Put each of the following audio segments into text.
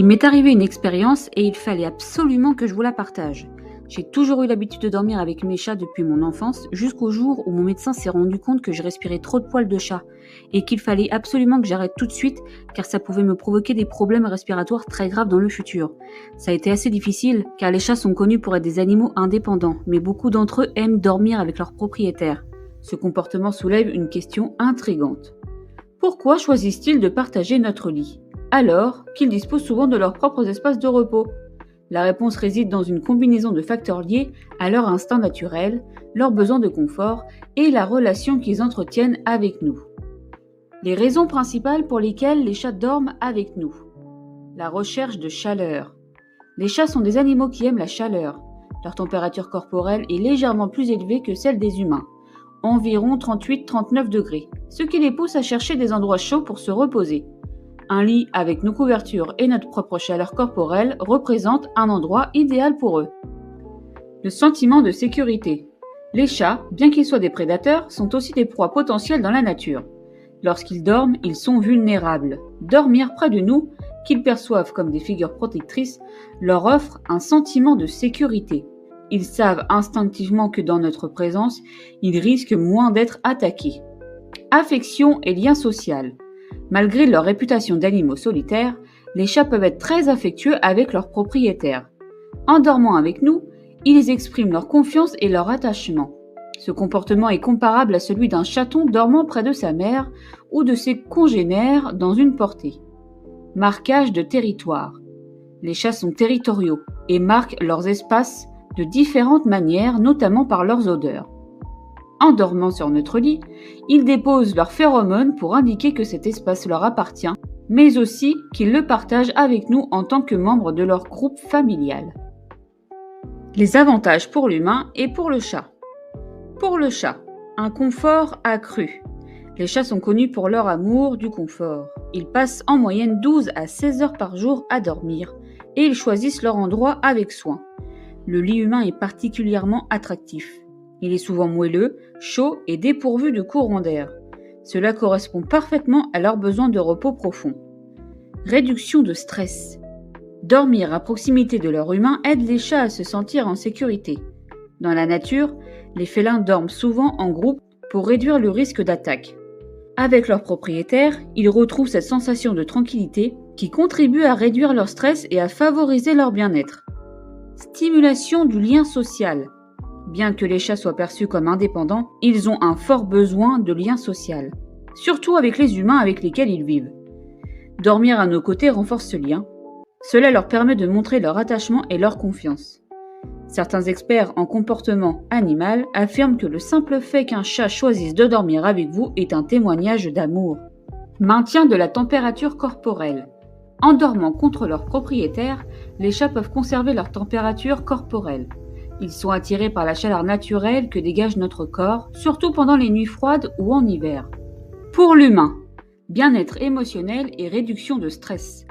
Il m'est arrivé une expérience et il fallait absolument que je vous la partage. J'ai toujours eu l'habitude de dormir avec mes chats depuis mon enfance, jusqu'au jour où mon médecin s'est rendu compte que je respirais trop de poils de chat et qu'il fallait absolument que j'arrête tout de suite car ça pouvait me provoquer des problèmes respiratoires très graves dans le futur. Ça a été assez difficile car les chats sont connus pour être des animaux indépendants, mais beaucoup d'entre eux aiment dormir avec leurs propriétaires. Ce comportement soulève une question intrigante. Pourquoi choisissent-ils de partager notre lit, alors qu'ils disposent souvent de leurs propres espaces de repos ? La réponse réside dans une combinaison de facteurs liés à leur instinct naturel, leurs besoins de confort et la relation qu'ils entretiennent avec nous. Les raisons principales pour lesquelles les chats dorment avec nous. La recherche de chaleur. Les chats sont des animaux qui aiment la chaleur. Leur température corporelle est légèrement plus élevée que celle des humains, environ 38-39 degrés, ce qui les pousse à chercher des endroits chauds pour se reposer. Un lit avec nos couvertures et notre propre chaleur corporelle représente un endroit idéal pour eux. Le sentiment de sécurité. Les chats, bien qu'ils soient des prédateurs, sont aussi des proies potentielles dans la nature. Lorsqu'ils dorment, ils sont vulnérables. Dormir près de nous, qu'ils perçoivent comme des figures protectrices, leur offre un sentiment de sécurité. Ils savent instinctivement que dans notre présence, ils risquent moins d'être attaqués. Affection et lien social. Malgré leur réputation d'animaux solitaires, les chats peuvent être très affectueux avec leurs propriétaires. En dormant avec nous, ils expriment leur confiance et leur attachement. Ce comportement est comparable à celui d'un chaton dormant près de sa mère ou de ses congénères dans une portée. Marquage de territoire. Les chats sont territoriaux et marquent leurs espaces de différentes manières, notamment par leurs odeurs. En dormant sur notre lit, ils déposent leurs phéromones pour indiquer que cet espace leur appartient, mais aussi qu'ils le partagent avec nous en tant que membres de leur groupe familial. Les avantages pour l'humain et pour le chat. Pour le chat, un confort accru. Les chats sont connus pour leur amour du confort. Ils passent en moyenne 12 à 16 heures par jour à dormir et ils choisissent leur endroit avec soin. Le lit humain est particulièrement attractif. Il est souvent moelleux, chaud et dépourvu de courant d'air. Cela correspond parfaitement à leurs besoins de repos profond. Réduction de stress. Dormir à proximité de leur humain aide les chats à se sentir en sécurité. Dans la nature, les félins dorment souvent en groupe pour réduire le risque d'attaque. Avec leur propriétaire, ils retrouvent cette sensation de tranquillité qui contribue à réduire leur stress et à favoriser leur bien-être. Stimulation du lien social. Bien que les chats soient perçus comme indépendants, ils ont un fort besoin de lien social, surtout avec les humains avec lesquels ils vivent. Dormir à nos côtés renforce ce lien. Cela leur permet de montrer leur attachement et leur confiance. Certains experts en comportement animal affirment que le simple fait qu'un chat choisisse de dormir avec vous est un témoignage d'amour. Maintien de la température corporelle. En dormant contre leur propriétaire, les chats peuvent conserver leur température corporelle. Ils sont attirés par la chaleur naturelle que dégage notre corps, surtout pendant les nuits froides ou en hiver. Pour l'humain, bien-être émotionnel et réduction de stress.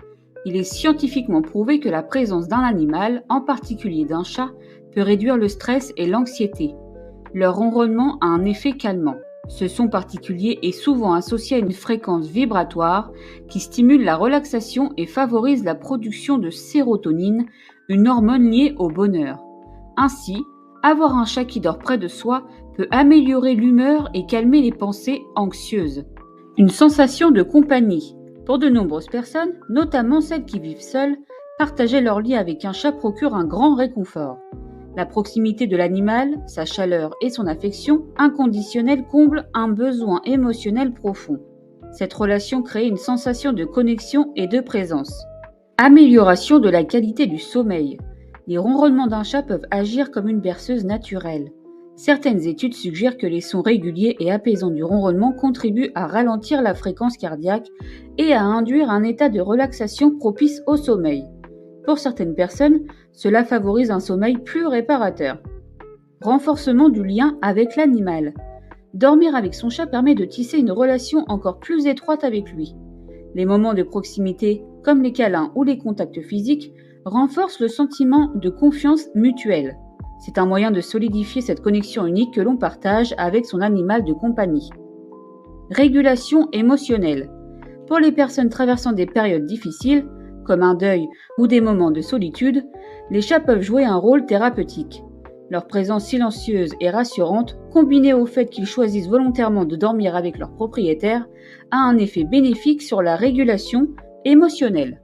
Il est scientifiquement prouvé que la présence d'un animal, en particulier d'un chat, peut réduire le stress et l'anxiété. Leur ronronnement a un effet calmant. Ce son particulier est souvent associé à une fréquence vibratoire qui stimule la relaxation et favorise la production de sérotonine, une hormone liée au bonheur. Ainsi, avoir un chat qui dort près de soi peut améliorer l'humeur et calmer les pensées anxieuses. Une sensation de compagnie. Pour de nombreuses personnes, notamment celles qui vivent seules, partager leur lit avec un chat procure un grand réconfort. La proximité de l'animal, sa chaleur et son affection inconditionnelle comblent un besoin émotionnel profond. Cette relation crée une sensation de connexion et de présence. Amélioration de la qualité du sommeil. Les ronronnements d'un chat peuvent agir comme une berceuse naturelle. Certaines études suggèrent que les sons réguliers et apaisants du ronronnement contribuent à ralentir la fréquence cardiaque et à induire un état de relaxation propice au sommeil. Pour certaines personnes, cela favorise un sommeil plus réparateur. Renforcement du lien avec l'animal. Dormir avec son chat permet de tisser une relation encore plus étroite avec lui. Les moments de proximité, comme les câlins ou les contacts physiques, renforcent le sentiment de confiance mutuelle. C'est un moyen de solidifier cette connexion unique que l'on partage avec son animal de compagnie. Régulation émotionnelle. Pour les personnes traversant des périodes difficiles, comme un deuil ou des moments de solitude, les chats peuvent jouer un rôle thérapeutique. Leur présence silencieuse et rassurante, combinée au fait qu'ils choisissent volontairement de dormir avec leur propriétaire, a un effet bénéfique sur la régulation émotionnelle.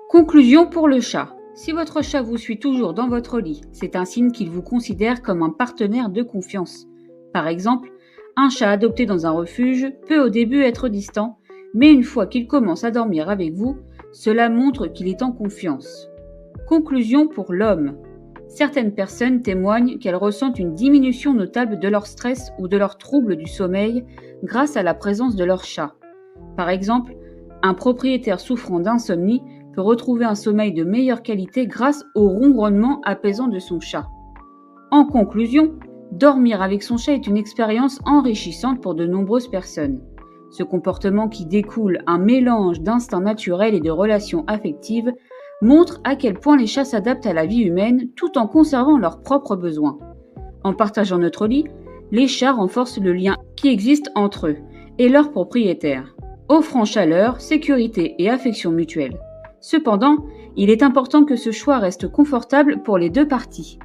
Conclusion pour le chat. Si votre chat vous suit toujours dans votre lit, c'est un signe qu'il vous considère comme un partenaire de confiance. Par exemple, un chat adopté dans un refuge peut au début être distant, mais une fois qu'il commence à dormir avec vous, cela montre qu'il est en confiance. Conclusion pour l'homme. Certaines personnes témoignent qu'elles ressentent une diminution notable de leur stress ou de leurs troubles du sommeil grâce à la présence de leur chat. Par exemple, un propriétaire souffrant d'insomnie peut retrouver un sommeil de meilleure qualité grâce au ronronnement apaisant de son chat. En conclusion, dormir avec son chat est une expérience enrichissante pour de nombreuses personnes. Ce comportement qui découle un mélange d'instincts naturels et de relations affectives montre à quel point les chats s'adaptent à la vie humaine tout en conservant leurs propres besoins. En partageant notre lit, les chats renforcent le lien qui existe entre eux et leurs propriétaires, offrant chaleur, sécurité et affection mutuelle. Cependant, il est important que ce choix reste confortable pour les deux parties.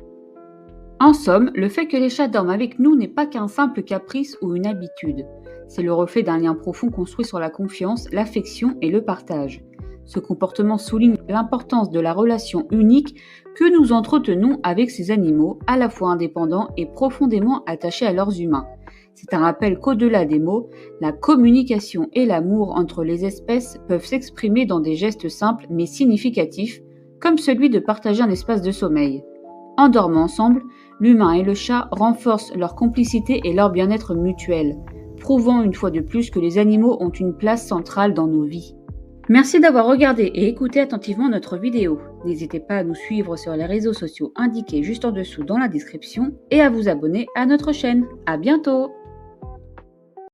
En somme, le fait que les chats dorment avec nous n'est pas qu'un simple caprice ou une habitude. C'est le reflet d'un lien profond construit sur la confiance, l'affection et le partage. Ce comportement souligne l'importance de la relation unique que nous entretenons avec ces animaux, à la fois indépendants et profondément attachés à leurs humains. C'est un rappel qu'au-delà des mots, la communication et l'amour entre les espèces peuvent s'exprimer dans des gestes simples mais significatifs, comme celui de partager un espace de sommeil. En dormant ensemble, l'humain et le chat renforcent leur complicité et leur bien-être mutuel, prouvant une fois de plus que les animaux ont une place centrale dans nos vies. Merci d'avoir regardé et écouté attentivement notre vidéo. N'hésitez pas à nous suivre sur les réseaux sociaux indiqués juste en dessous dans la description et à vous abonner à notre chaîne. À bientôt!